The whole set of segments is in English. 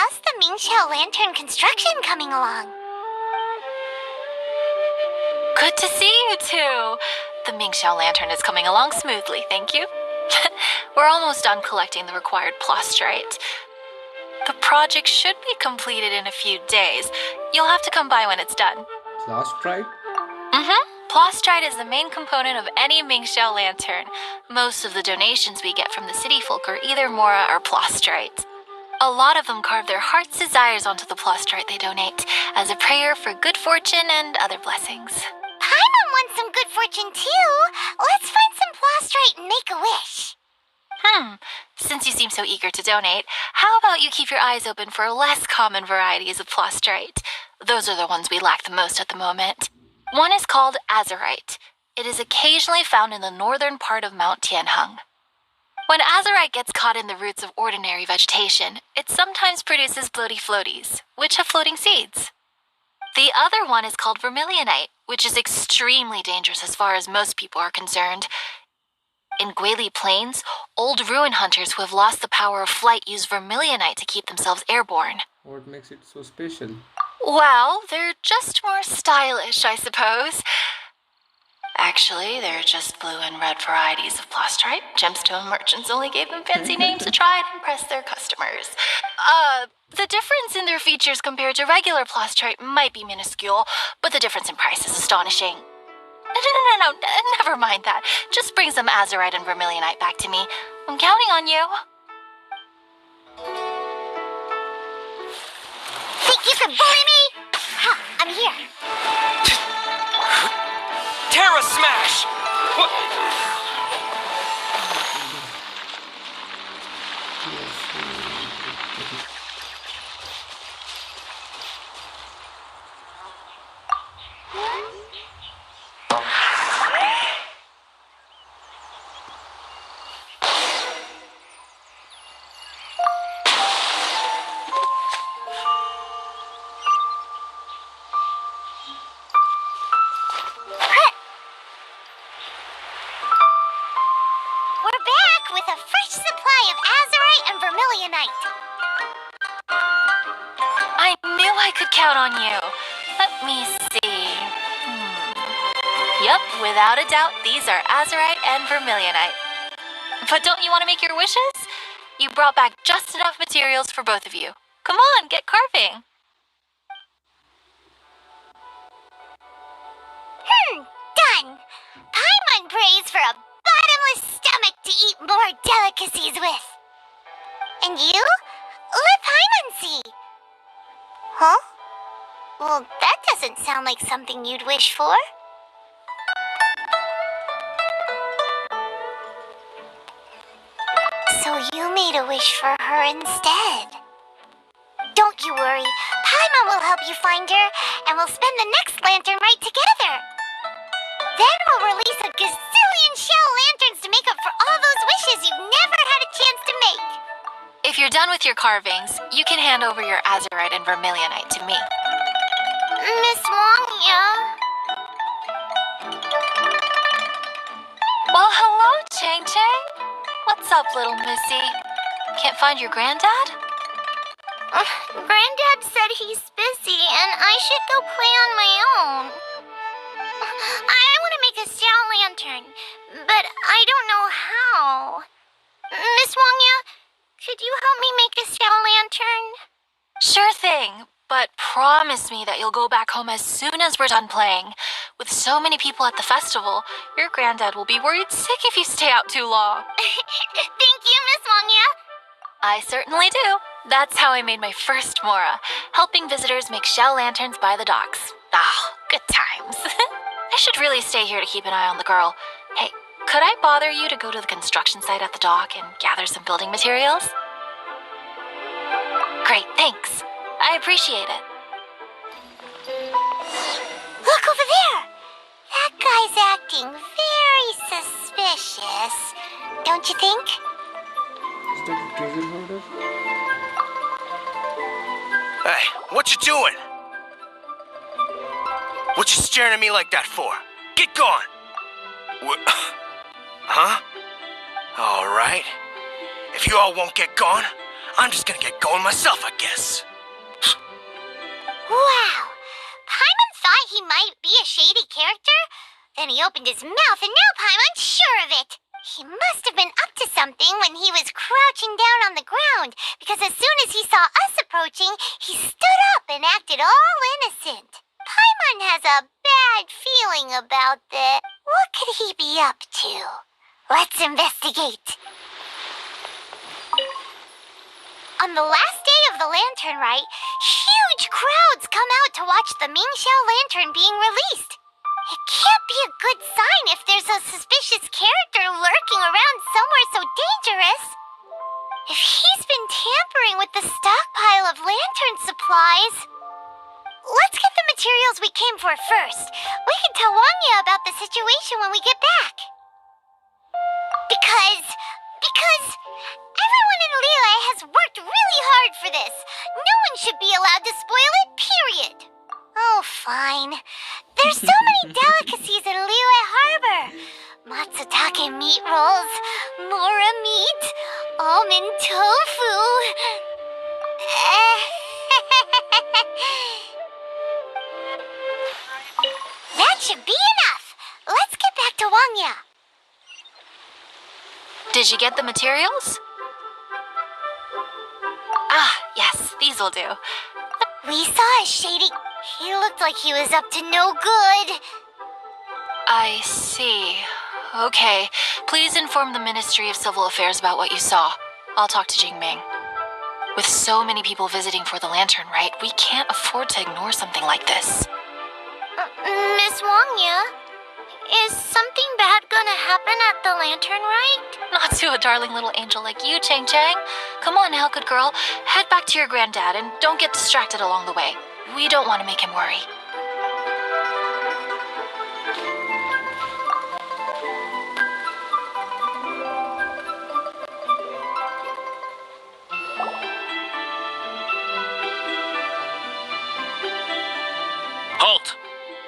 how's the Mingxiao lantern construction coming along? Good to see you two. The Mingxiao lantern is coming along smoothly, thank you. We're almost done collecting the required plastrite. The project should be completed in a few days. You'll have to come by when it's done. Plastrite? Plastrite is the main component of any Mingxiao lantern. Most of the donations we get from the city folk are either Mora or plastrite. A lot of them carve their heart's desires onto the plastrite they donate, as a prayer for good fortune and other blessings. Paiman wants some good fortune too. Let's find some plastrite and make a wish. Since you seem so eager to donate, how about you keep your eyes open for less common varieties of plastrite? Those are the ones we lack the most at the moment. One is called azurite. It is occasionally found in the northern part of Mount Tianheng. When azurite gets caught in the roots of ordinary vegetation, it sometimes produces bloaty floaties, which have floating seeds. The other one is called vermilionite, which is extremely dangerous as far as most people are concerned. In Guili Plains, old ruin hunters who have lost the power of flight use vermilionite to keep themselves airborne. What makes it so special? Well, they're just more stylish, I suppose. Actually, they're just blue and red varieties of plastrite. Gemstone merchants only gave them fancy names to try and impress their customers. The difference in their features compared to regular plastrite might be minuscule, but the difference in price is astonishing. No, never mind that. Just bring some azurite and vermilionite back to me. I'm counting on you. Think you can bully me? Ha, I'm here. Terra Smash! What? We're back with a fresh supply of azurite and vermilionite. I knew I could count on you. Let me see. Yep, without a doubt, these are azurite and vermilionite. But don't you want to make your wishes? You brought back just enough materials for both of you. Come on, get carving. Done. Paiman prays for a bottomless stomach to eat more delicacies with. And you? Let Paiman see. Huh? Well, that doesn't sound like something you'd wish for. So you made a wish for her instead. Don't you worry. Paiman will help you find her, and we'll spend the next lantern rite together. Then we'll release a gazillion shell lanterns to make up for all those wishes you've never had a chance to make. If you're done with your carvings, you can hand over your azurite and vermilionite to me. Miss Wangya. Well, hello, Chang Chang. What's up, little missy? Can't find your granddad? Granddad said he's busy and I should go play on my own. I want to make a shell lantern, but I don't know how. Miss Wangya, could you help me make a shell lantern? Sure thing, but promise me that you'll go back home as soon as we're done playing. With so many people at the festival, your granddad will be worried sick if you stay out too long. Thank you, Miss Wangya. I certainly do. That's how I made my first Mora, helping visitors make shell lanterns by the docks. Ah, good times. I should really stay here to keep an eye on the girl. Hey, could I bother you to go to the construction site at the dock and gather some building materials? Great, thanks. I appreciate it. Look over there. That guy's acting very suspicious. Don't you think? Is that a treasure holder? Hey, what you doing? What you staring at me like that for? Get gone! What? Huh? All right. If you all won't get gone, I'm just gonna get going myself, I guess. Wow. Paimon thought he might be a shady character? Then he opened his mouth and now Paimon's sure of it. He must have been up to something when he was crouching down on the ground, because as soon as he saw us approaching, he stood up and acted all innocent. Paimon has a bad feeling about that. What could he be up to? Let's investigate. On the last day of the lantern rite, huge crowds come out to watch the Mingxiao lantern being released. It can't be a good sign if there's a suspicious character lurking around somewhere so dangerous. If he's been tampering with the stockpile of lantern supplies... Let's get the materials we came for first. We can tell Wangya about the situation when we get back. Because everyone in Liyue has worked really hard for this. No one should be allowed to spoil it, period. Oh, fine. There's so many delicacies in Liyue Harbor. Matsutake meat rolls, mora meat, almond tofu. That should be enough. Let's get back to Wangya. Did you get the materials? Ah, yes, these will do. We saw a shady... He looked like he was up to no good. I see. Okay, please inform the Ministry of Civil Affairs about what you saw. I'll talk to Jingming. With so many people visiting for the lantern rite, we can't afford to ignore something like this. Miss Wangya, is something bad gonna happen at the lantern rite? Not to a darling little angel like you, Chang Chang. Come on now, good girl. Head back to your granddad and don't get distracted along the way. We don't want to make him worry. Halt!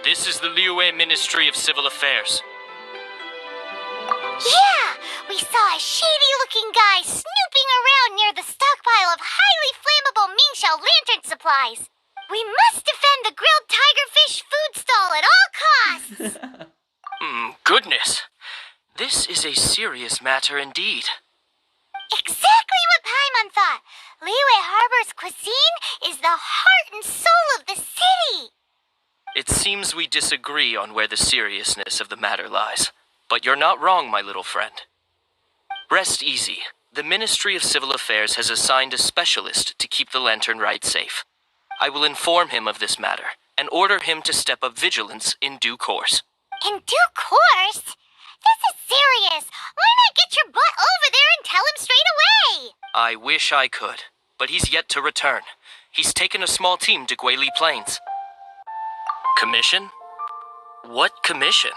This is the Liyue Ministry of Civil Affairs. Yeah! We saw a shady-looking guy snooping around near the stockpile of highly flammable Mingxiao lantern supplies. We must defend the grilled tigerfish food stall at all costs! Goodness. This is a serious matter indeed. Exactly what Paiman thought. Liyue Harbor's cuisine is the heart and soul of the city. It seems we disagree on where the seriousness of the matter lies. But you're not wrong, my little friend. Rest easy. The Ministry of Civil Affairs has assigned a specialist to keep the lantern rite safe. I will inform him of this matter and order him to step up vigilance in due course. In due course? This is serious. Why not get your butt over there and tell him straight away? I wish I could, but he's yet to return. He's taken a small team to Guili Plains. Commission? What commission?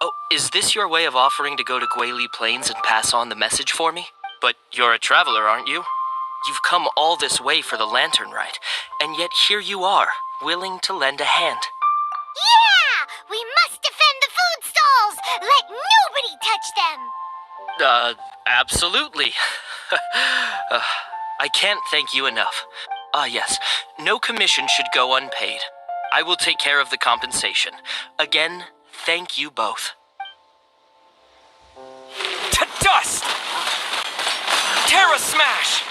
Oh, is this your way of offering to go to Guili Plains and pass on the message for me? But you're a traveler, aren't you? You've come all this way for the lantern rite, and yet here you are, willing to lend a hand. Yeah! We must defend the food stalls! Let nobody touch them! Absolutely. I can't thank you enough. Yes, no commission should go unpaid. I will take care of the compensation. Again, thank you both. To dust! Terra Smash!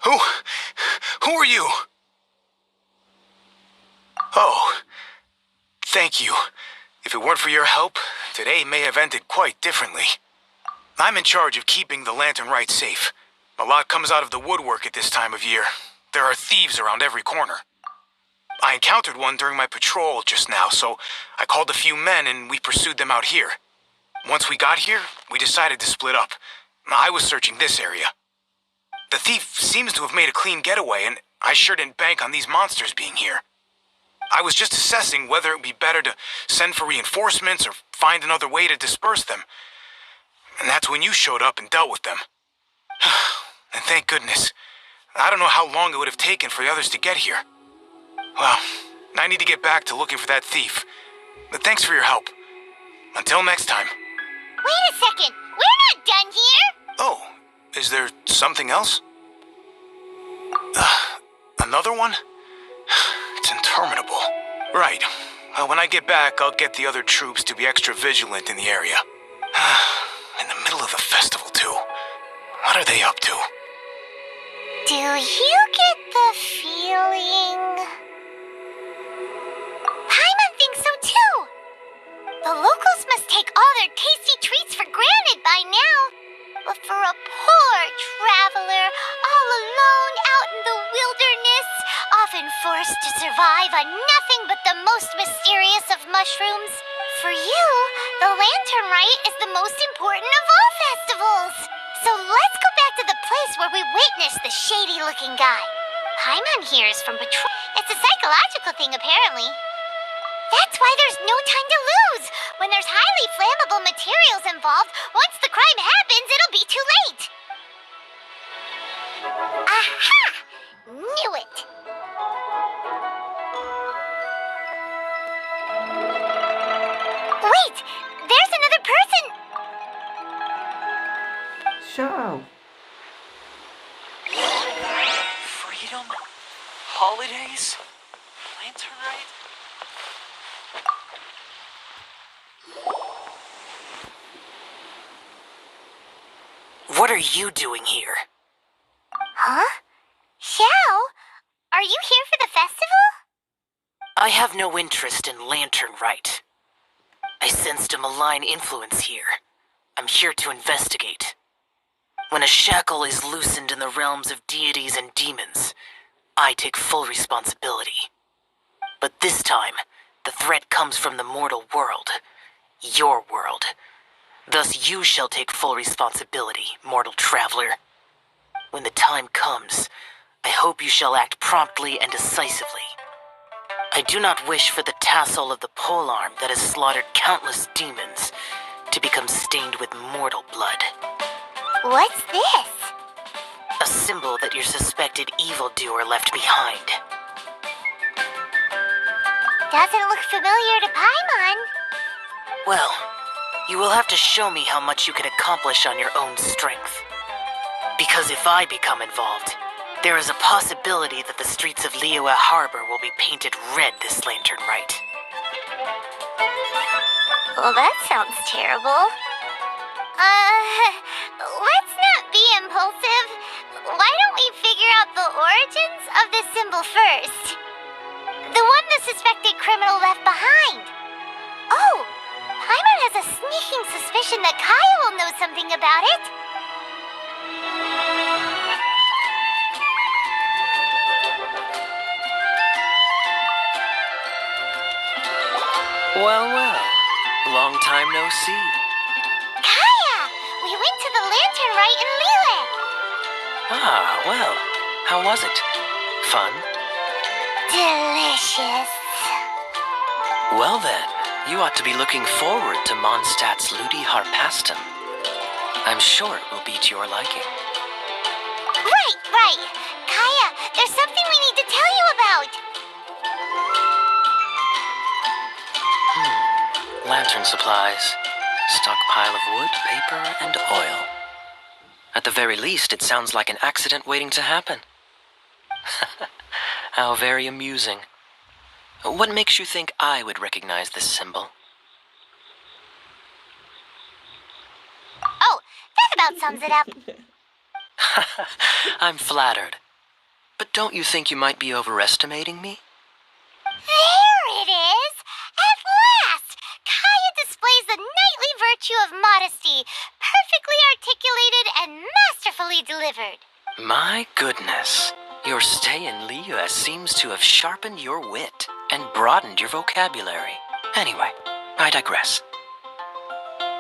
Who are you? Oh, thank you. If it weren't for your help, today may have ended quite differently. I'm in charge of keeping the lantern rite safe. A lot comes out of the woodwork at this time of year. There are thieves around every corner. I encountered one during my patrol just now, so I called a few men and we pursued them out here. Once we got here, we decided to split up. I was searching this area. The thief seems to have made a clean getaway, and I sure didn't bank on these monsters being here. I was just assessing whether it would be better to send for reinforcements or find another way to disperse them. And that's when you showed up and dealt with them. And thank goodness. I don't know how long it would have taken for the others to get here. Well, I need to get back to looking for that thief. But thanks for your help. Until next time. Wait a second. We're not done here. Oh, is there something else? Another one? It's interminable. Right. When I get back, I'll get the other troops to be extra vigilant in the area. In the middle of the festival, too. What are they up to? Do you get the feeling... Paiman thinks so too. The locals must take all their tasty treats for granted by now. But for a poor traveler, all alone out in the wilderness, often forced to survive on nothing but the most mysterious of mushrooms, for you, the lantern rite is the most important of all festivals. So let's go back to the place where we witnessed the shady-looking guy. Paiman here is from patrol. It's a psychological thing, apparently. That's why there's no time to lose. When there's highly flammable materials involved, once the crime happens, it'll be too late. Aha! Knew it. Wait! There's another person! Shao. Freedom? Holidays? Lantern rite? What are you doing here? Huh? Xiao? Are you here for the festival? I have no interest in lantern rite. I sensed a malign influence here. I'm here to investigate. When a shackle is loosened in the realms of deities and demons, I take full responsibility. But this time, the threat comes from the mortal world. Your world. Thus you shall take full responsibility, mortal traveler. When the time comes, I hope you shall act promptly and decisively. I do not wish for the tassel of the polearm that has slaughtered countless demons to become stained with mortal blood. What's this? A symbol that your suspected evildoer left behind. Doesn't look familiar to Paiman. Well, you will have to show me how much you can accomplish on your own strength. Because if I become involved, there is a possibility that the streets of Liyue Harbor will be painted red this lantern rite. Well, that sounds terrible. Let's not be impulsive. Why don't we figure out the origins of this symbol first? The one the suspected criminal left behind. Oh, Paiman has a sneaking suspicion that Kaya will know something about it. Well, well. Long time no see. Kaya! We went to the lantern rite in Liyue. Ah, well. How was it? Fun? Delicious. Well then, you ought to be looking forward to Mondstadt's Ludi Harpastum. I'm sure it will be to your liking. Right. Kaya, there's something we need to tell you about. Lantern supplies, stockpile of wood, paper, and oil. At the very least, it sounds like an accident waiting to happen. How very amusing. What makes you think I would recognize this symbol? Oh, that about sums it up. I'm flattered. But don't you think you might be overestimating me? There it is! At last! Kaya displays the knightly virtue of modesty, perfectly articulated and masterfully delivered. My goodness. Your stay in Liyue seems to have sharpened your wit and broadened your vocabulary. Anyway, I digress.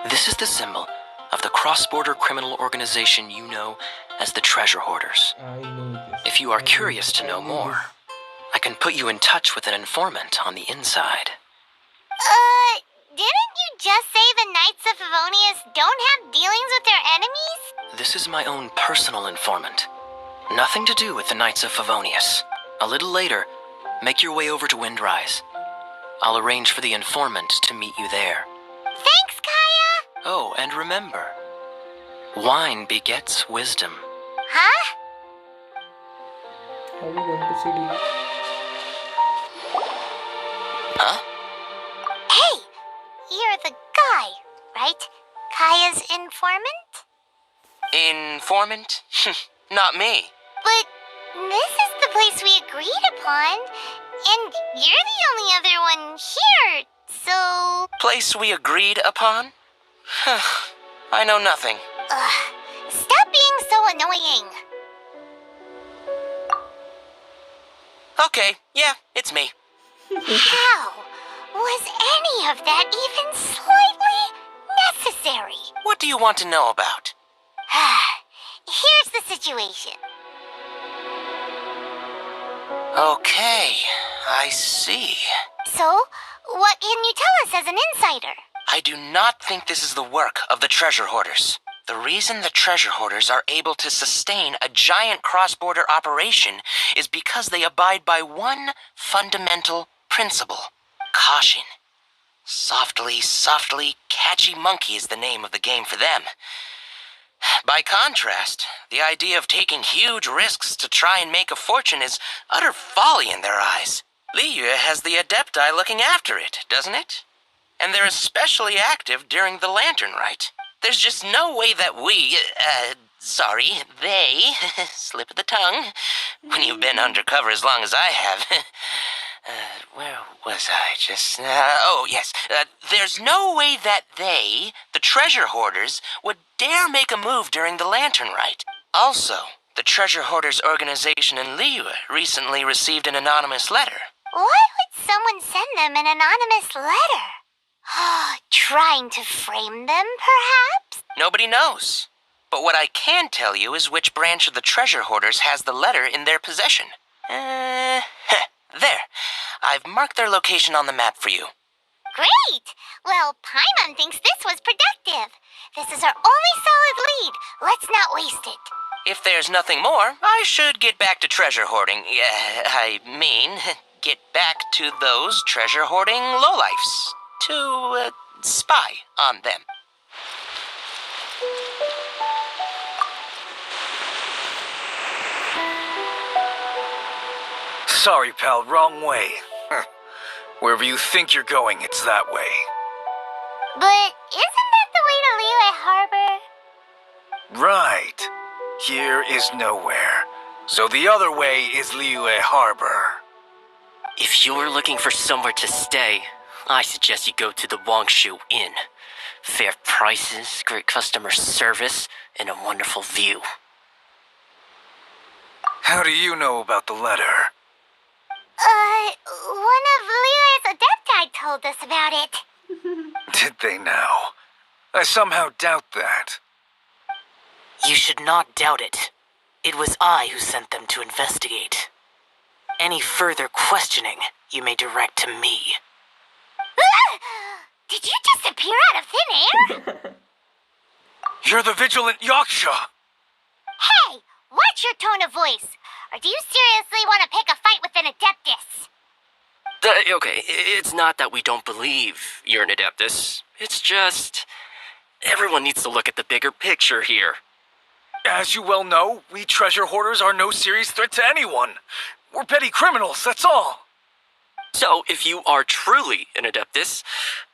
This is the symbol of the cross-border criminal organization you know as the Treasure Hoarders. I know this. If you are curious to know more, I can put you in touch with an informant on the inside. Didn't you just say the Knights of Favonius don't have dealings with their enemies? This is my own personal informant. Nothing to do with the Knights of Favonius. A little later, make your way over to Windrise. I'll arrange for the informant to meet you there. Thanks, Kaya! Oh, and remember, wine begets wisdom. Huh? Are we going to see Lily? Huh? Hey, you're the guy, right? Kaya's informant? Informant? Not me. But this is the place we agreed upon, and you're the only other one here, so... Place we agreed upon? I know nothing. Ugh, stop being so annoying. Okay, yeah, it's me. How was any of that even slightly necessary? What do you want to know about? Here's the situation. Okay, I see. So, what can you tell us as an insider? I do not think this is the work of the treasure hoarders. The reason the treasure hoarders are able to sustain a giant cross-border operation is because they abide by one fundamental principle: caution. Softly, softly, catchy monkey is the name of the game for them. By contrast, the idea of taking huge risks to try and make a fortune is utter folly in their eyes. Liyue has the Adepti looking after it, doesn't it? And they're especially active during the Lantern Rite. There's just no way that they, slip of the tongue, when you've been undercover as long as I have. Where was I just now? Oh, yes. There's no way that they, the treasure hoarders, would dare make a move during the Lantern Rite. Also, the treasure hoarders organization in Liyue recently received an anonymous letter. Why would someone send them an anonymous letter? Trying to frame them, perhaps? Nobody knows. But what I can tell you is which branch of the treasure hoarders has the letter in their possession. There. I've marked their location on the map for you. Great! Well, Paiman thinks this was productive. This is our only solid lead. Let's not waste it. If there's nothing more, I should get back to treasure hoarding. Get back to those treasure hoarding lowlifes. To, spy on them. Sorry, pal, wrong way. Wherever you think you're going, it's that way. But isn't that the way to Liyue Harbor? Right. Here is nowhere. So the other way is Liyue Harbor. If you're looking for somewhere to stay, I suggest you go to the Wangshu Inn. Fair prices, great customer service, and a wonderful view. How do you know about the letter? One of Liyue's Adepti told us about it. Did they now? I somehow doubt that. You should not doubt it. It was I who sent them to investigate. Any further questioning you may direct to me. Did you just appear out of thin air? You're the vigilant Yaksha! Hey, watch your tone of voice. Or do you seriously want to pick a fight with an Adeptus? Okay, it's not that we don't believe you're an Adeptus. It's just... everyone needs to look at the bigger picture here. As you well know, we treasure hoarders are no serious threat to anyone. We're petty criminals, that's all. So, if you are truly an Adeptus,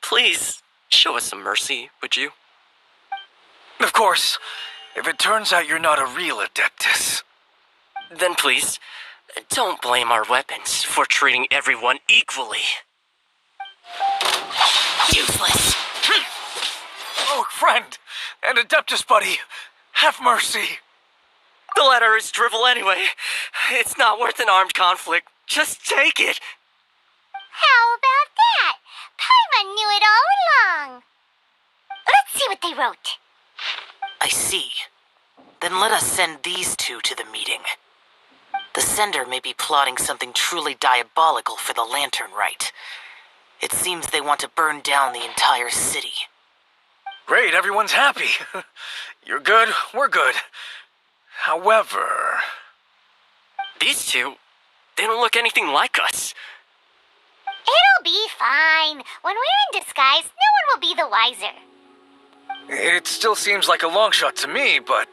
please show us some mercy, would you? Of course, if it turns out you're not a real Adeptus. Then please, don't blame our weapons for treating everyone equally. Useless. Oh, friend, and Adeptus buddy, have mercy. The letter is drivel anyway. It's not worth an armed conflict. Just take it. How about that? Paiman knew it all along. Let's see what they wrote. I see. Then let us send these two to the meeting. The sender may be plotting something truly diabolical for the Lantern Rite. It seems they want to burn down the entire city. Great, everyone's happy. You're good, we're good. However... These two, they don't look anything like us. It'll be fine. When we're in disguise, no one will be the wiser. It still seems like a long shot to me, but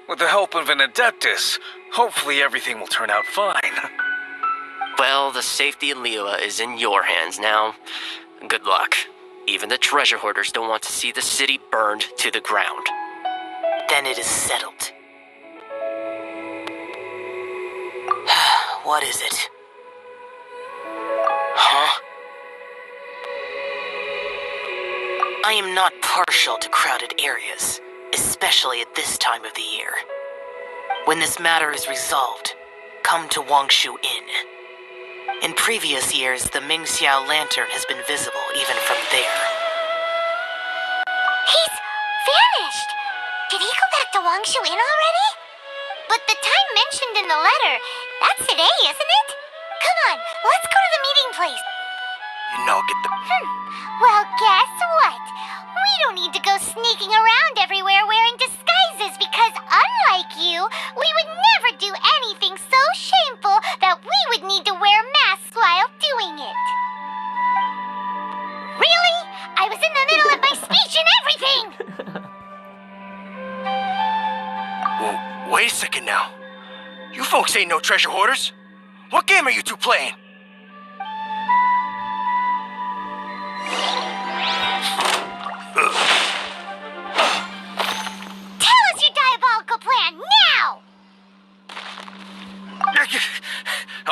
with the help of an Adeptus, hopefully everything will turn out fine. Well, the safety in Liyue is in your hands now. Good luck. Even the treasure hoarders don't want to see the city burned to the ground. Then it is settled. What is it? Huh? I am not partial to crowded areas, especially at this time of the year. When this matter is resolved, come to Wangshu Inn. In previous years, the Mingxiao lantern has been visible even from there. He's vanished! Did he go back to Wangshu Inn already? But the time mentioned in the letter, that's today, isn't it? Come on, let's go to the meeting place. You know, get the... Well, guess what? We don't need to go sneaking around everywhere wearing disguises because unlike you, we would never do anything so shameful that we would need to wear masks while doing it. Really? I was in the middle of my speech and everything! Wait a second now. You folks ain't no treasure hoarders. What game are you two playing? Tell us your diabolical plan now!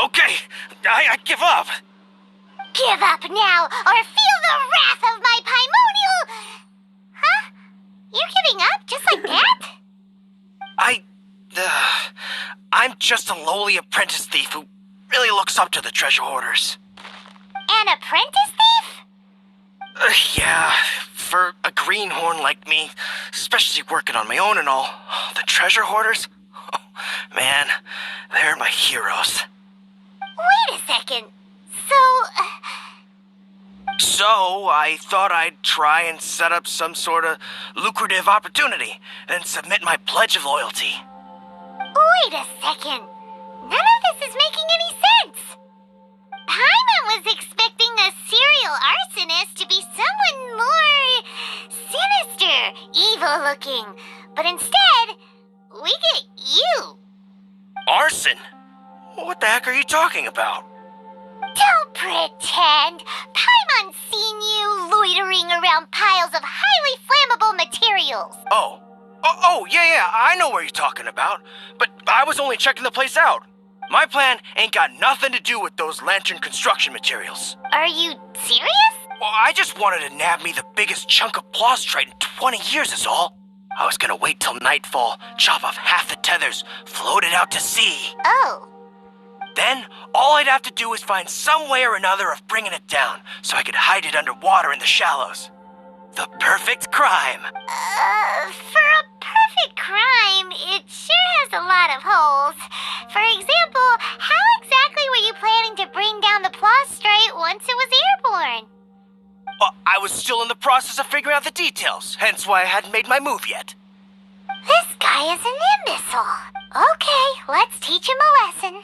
Okay, I give up. Give up now, or feel the wrath of my Paimonial... Huh? You're giving up just like that? I'm just a lowly apprentice thief who really looks up to the treasure hoarders. An apprentice thief? Yeah, for a greenhorn like me, especially working on my own and all, the treasure hoarders, oh, man, they're my heroes. Wait a second. So, I thought I'd try and set up some sort of lucrative opportunity, and submit my pledge of loyalty. Wait a second. None of this is making any sense. Paiman was expecting a serial arsonist to be someone more sinister, evil-looking. But instead, we get you. Arson? What the heck are you talking about? Don't pretend. Paiman's seen you loitering around piles of highly flammable materials. Oh, yeah, I know what you're talking about. But I was only checking the place out. My plan ain't got nothing to do with those lantern construction materials. Are you serious? Well, I just wanted to nab me the biggest chunk of plastrite in 20 years is all. I was gonna wait till nightfall, chop off half the tethers, float it out to sea. Oh. Then, all I'd have to do is find some way or another of bringing it down, so I could hide it underwater in the shallows. The perfect crime. For a perfect crime, it sure has a lot of holes. For example, how exactly were you planning to bring down the plastrite once it was airborne? Well, I was still in the process of figuring out the details, hence why I hadn't made my move yet. This guy is an imbecile. Okay, let's teach him a lesson.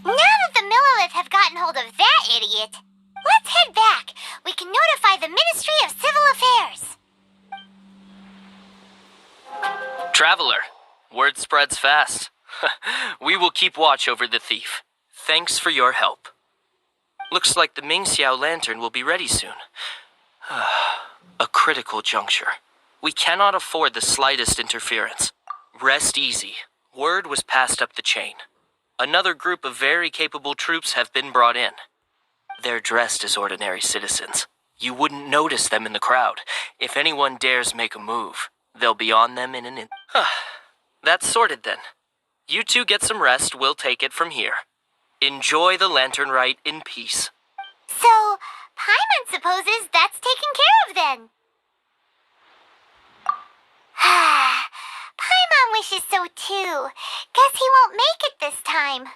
Now that the Millilith have gotten hold of that idiot, let's head back. We can notify the Ministry of Civil Affairs. Traveler, word spreads fast. We will keep watch over the thief. Thanks for your help. Looks like the Mingxiao lantern will be ready soon. A critical juncture. We cannot afford the slightest interference. Rest easy. Word was passed up the chain. Another group of very capable troops have been brought in. They're dressed as ordinary citizens. You wouldn't notice them in the crowd. If anyone dares make a move, they'll be on them in an instant. That's sorted then. You two get some rest, we'll take it from here. Enjoy the lantern rite in peace. So, Paiman supposes that's taken care of then. Paiman wishes so too. Guess he won't make it this time.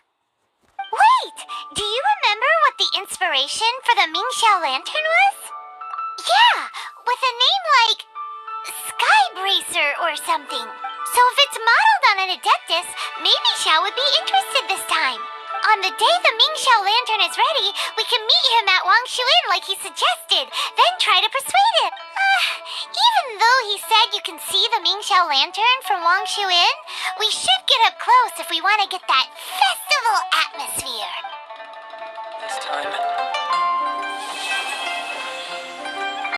Wait, do you remember what the inspiration for the Mingxiao lantern was? Yeah, with a name like Sky Bracer or something. So if it's modeled on an Adeptus, maybe Xiao would be interested this time. On the day the Mingxiao lantern is ready, we can meet him at Wangshu Inn like he suggested, then try to persuade him. Even though he said you can see the Mingxiao lantern from Wangshu Inn, we should get up close if we want to get that festival atmosphere.